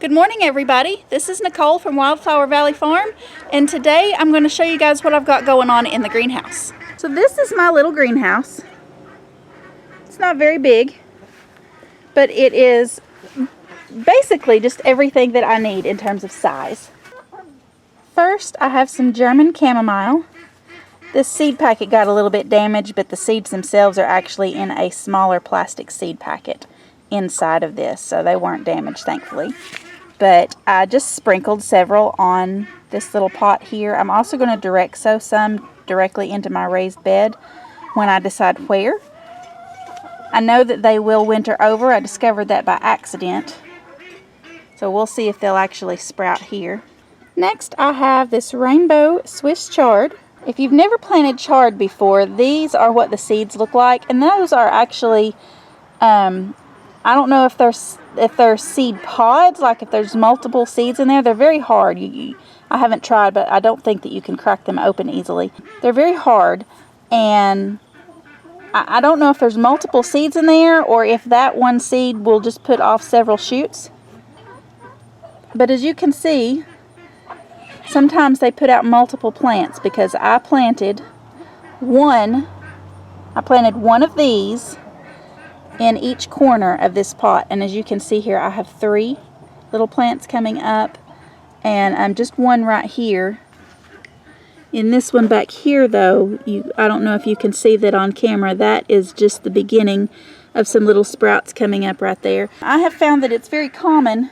Good morning, everybody. This is Nicole from Wildflower Valley Farm, and today I'm going to show you guys what I've got going on in the greenhouse. So this is my little greenhouse. It's not very big, but it is basically just everything that I need in terms of size. First, I have some German chamomile. This seed packet got a little bit damaged, but the seeds themselves are actually in a smaller plastic seed packet inside of this, so they weren't damaged, thankfully. But I just sprinkled several on this little pot here. I'm also going to direct sow some directly into my raised bed when I decide where. I know that they will winter over. I discovered that by accident. So we'll see if they'll actually sprout here. Next, I have this rainbow Swiss chard. If you've never planted chard before, these are what the seeds look like. And those are actually, I don't know if they're seed pods, like if there's multiple seeds in there. They're very hard. I haven't tried, but I don't think that you can crack them open easily. They're very hard, and I don't know if there's multiple seeds in there or if that one seed will just put off several shoots. But as you can see, sometimes they put out multiple plants, because I planted one of these in each corner of this pot, and as you can see here, I have 3 little plants coming up, and just one right here. In this one back here, though, I don't know if you can see that on camera, that is just the beginning of some little sprouts coming up right there. I have found that it's very common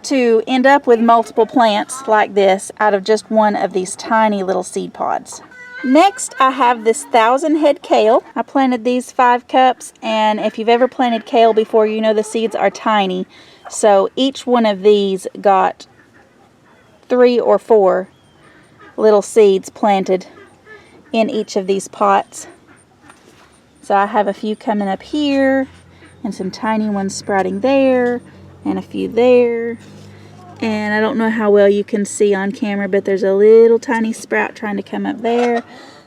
to end up with multiple plants like this out of just one of these tiny little seed pods. Next, I have this 1,000-head kale. I planted these 5 cups, and if you've ever planted kale before, you know the seeds are tiny. So each one of these got 3 or 4 little seeds planted in each of these pots. So I have a few coming up here, and some tiny ones sprouting there, and a few there. And I don't know how well you can see on camera, but there's a little tiny sprout trying to come up there.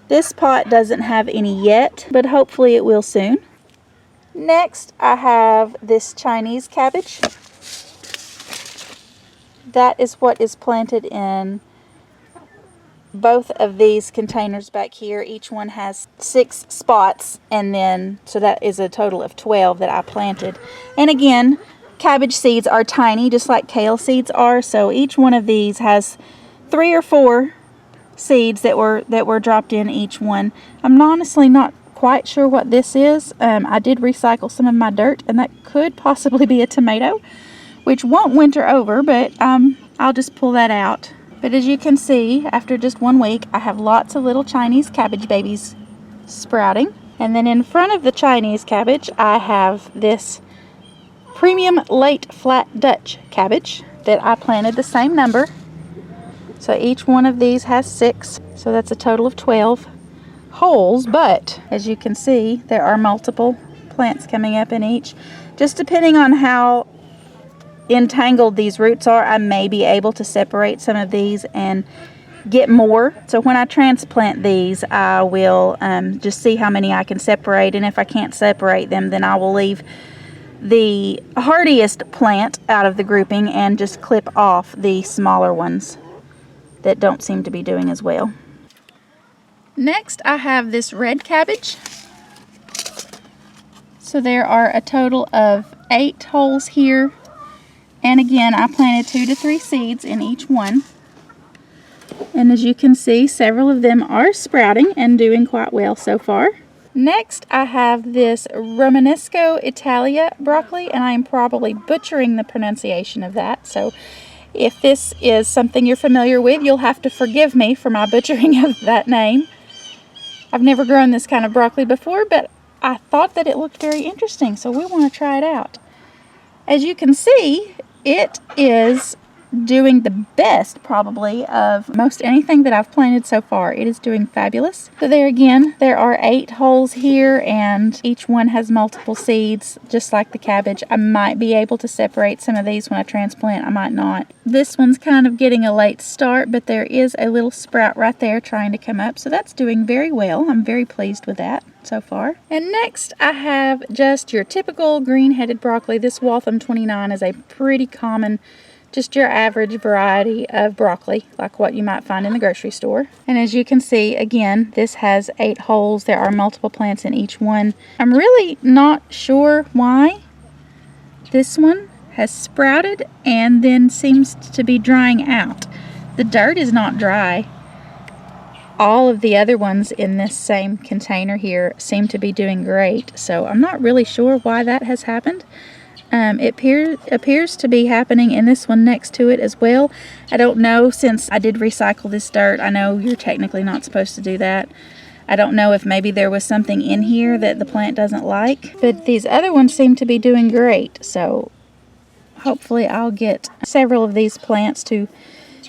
This pot doesn't have any yet, but hopefully it will soon. Next, I have this Chinese cabbage. That is what is planted in both of these containers back here. Each one has 6 spots, and then, so that is a total of 12 that I planted. And again, cabbage seeds are tiny, just like kale seeds are, so each one of these has 3 or 4 seeds that were dropped in each one. I'm honestly not quite sure what this is. I did recycle some of my dirt, and that could possibly be a tomato, which won't winter over, but I'll just pull that out. But as you can see, after just 1 week, I have lots of little Chinese cabbage babies sprouting. And then in front of the Chinese cabbage, I have this premium late flat Dutch cabbage that I planted the same number. So each one of these has 6, so that's a total of 12 holes. But as you can see, there are multiple plants coming up in each. Just depending on how entangled these roots are, I may be able to separate some of these and get more. So when I transplant these, I will just see how many I can separate, and if I can't separate them, then I will leave the hardiest plant out of the grouping and just clip off the smaller ones that don't seem to be doing as well. Next, I have this red cabbage. So there are a total of 8 holes here, and again, I planted 2 to 3 seeds in each one, and as you can see, several of them are sprouting and doing quite well so far. Next, I have this Romanesco Italia broccoli, and I am probably butchering the pronunciation of that. So if this is something you're familiar with, you'll have to forgive me for my butchering of that name. I've never grown this kind of broccoli before, but I thought that it looked very interesting, so we want to try it out. As you can see, it is doing the best probably of most anything that I've planted so far. It is doing fabulous. So there again, there are 8 holes here, and each one has multiple seeds, just like the cabbage. I might be able to separate some of these when I transplant, I might not. This one's kind of getting a late start, but there is a little sprout right there trying to come up, so that's doing very well. I'm very pleased with that so far. And next, I have just your typical green-headed broccoli. This Waltham 29 is a pretty common Just your average variety of broccoli, like what you might find in the grocery store. And as you can see, again, this has 8 holes. There are multiple plants in each one. I'm really not sure why this one has sprouted and then seems to be drying out. The dirt is not dry. All of the other ones in this same container here seem to be doing great, so I'm not really sure why that has happened. It appears to be happening in this one next to it as well. I don't know, since I did recycle this dirt. I know you're technically not supposed to do that. I don't know if maybe there was something in here that the plant doesn't like, but these other ones seem to be doing great, so hopefully I'll get several of these plants to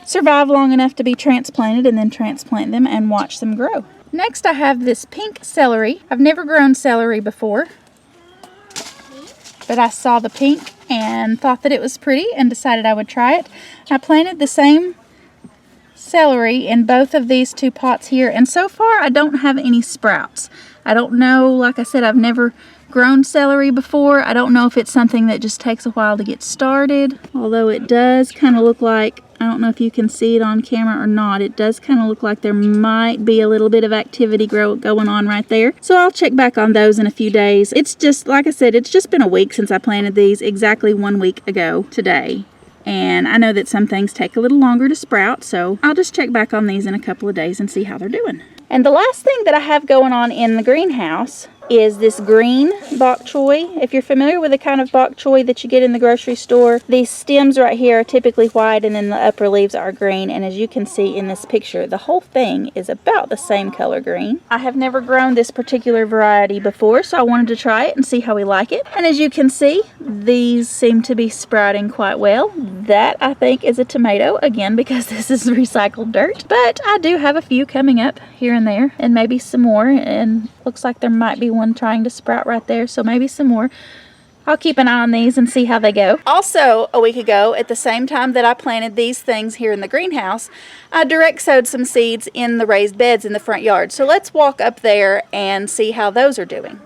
survive long enough to be transplanted and then transplant them and watch them grow. Next I have this pink celery. I've never grown celery before, but I saw the pink and thought that it was pretty and decided I would try it. I planted the same celery in both of these 2 pots here, and so far I don't have any sprouts. I don't know, like I said, I've never grown celery before. I don't know if it's something that just takes a while to get started, although it does kind of look like, I don't know if you can see it on camera or not, it does kind of look like there might be a little bit of activity going on right there. So I'll check back on those in a few days. It's just, like I said, it's just been a week since I planted these, exactly 1 week ago today. And I know that some things take a little longer to sprout, so I'll just check back on these in a couple of days and see how they're doing. And the last thing that I have going on in the greenhouse is this green bok choy. If you're familiar with the kind of bok choy that you get in the grocery store, these stems right here are typically white and then the upper leaves are green. And as you can see in this picture, the whole thing is about the same color green. I have never grown this particular variety before, so I wanted to try it and see how we like it. And as you can see, these seem to be sprouting quite well. That, I think, is a tomato, again, because this is recycled dirt. But I do have a few coming up here and there, and maybe some more, and looks like there might be one trying to sprout right there, so maybe some more. I'll keep an eye on these and see how they go. Also, a week ago, at the same time that I planted these things here in the greenhouse, I direct sowed some seeds in the raised beds in the front yard. So let's walk up there and see how those are doing.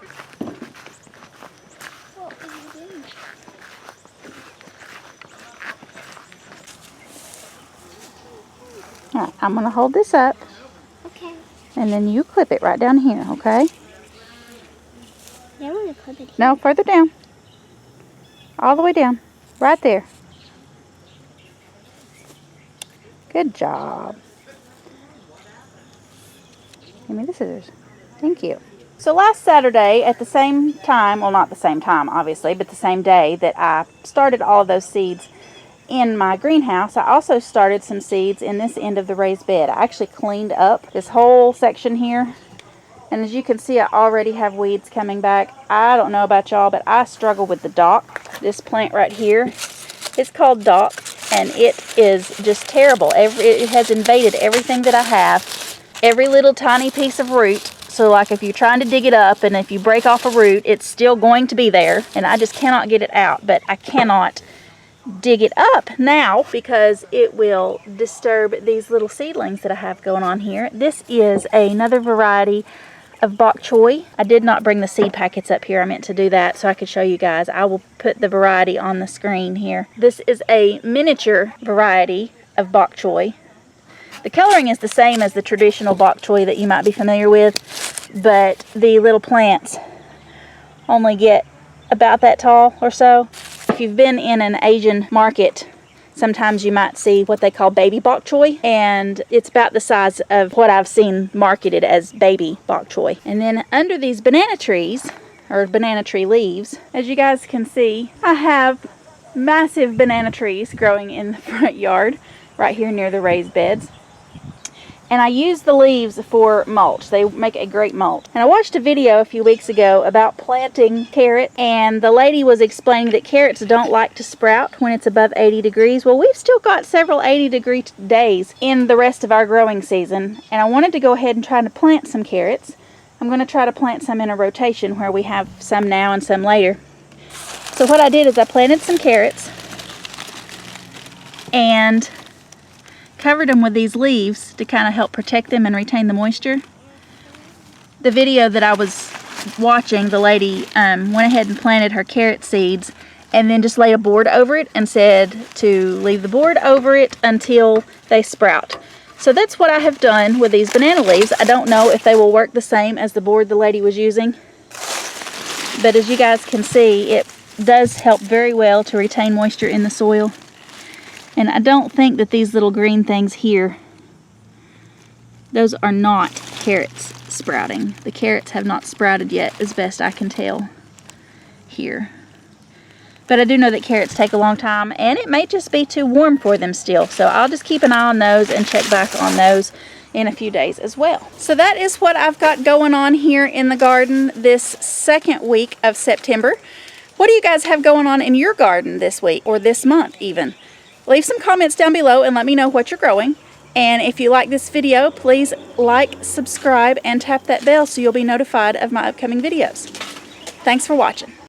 All right, I'm going to hold this up. Okay. And then you clip it right down here, okay? I want to clip it here. No, further down. All the way down. Right there. Good job. Give me the scissors. Thank you. So last Saturday at the same time, well, not the same time obviously, but the same day that I started all of those seeds in my greenhouse, I also started some seeds in this end of the raised bed. I actually cleaned up this whole section here. And as you can see, I already have weeds coming back. I don't know about y'all, but I struggle with the dock. This plant right here, it's called dock, and it is just terrible. It has invaded everything that I have, every little tiny piece of root. So like if you're trying to dig it up and if you break off a root, it's still going to be there, and I just cannot get it out. But I cannot dig it up now because it will disturb these little seedlings that I have going on here. This is another variety of bok choy. I did not bring the seed packets up here. I meant to do that so I could show you guys. I will put the variety on the screen here. This is a miniature variety of bok choy. The coloring is the same as the traditional bok choy that you might be familiar with, but the little plants only get about that tall or so. If you've been in an Asian market, sometimes you might see what they call baby bok choy, and it's about the size of what I've seen marketed as baby bok choy. And then under these banana trees, or banana tree leaves, as you guys can see, I have massive banana trees growing in the front yard right here near the raised beds. And I use the leaves for mulch. They make a great mulch. And I watched a video a few weeks ago about planting carrot, and the lady was explaining that carrots don't like to sprout when it's above 80 degrees. Well, we've still got several 80-degree days in the rest of our growing season, and I wanted to go ahead and try to plant some carrots. I'm going to try to plant some in a rotation where we have some now and some later. So what I did is I planted some carrots and covered them with these leaves to kind of help protect them and retain the moisture. The video that I was watching, the lady went ahead and planted her carrot seeds and then just laid a board over it and said to leave the board over it until they sprout. So that's what I have done with these banana leaves. I don't know if they will work the same as the board the lady was using, but as you guys can see, it does help very well to retain moisture in the soil. And I don't think that these little green things here, those are not carrots sprouting. The carrots have not sprouted yet, as best I can tell here. But I do know that carrots take a long time, and it may just be too warm for them still. So I'll just keep an eye on those and check back on those in a few days as well. So that is what I've got going on here in the garden this second week of September. What do you guys have going on in your garden this week, or this month even? Leave some comments down below and let me know what you're growing. And if you like this video, please like, subscribe, and tap that bell so you'll be notified of my upcoming videos. Thanks for watching.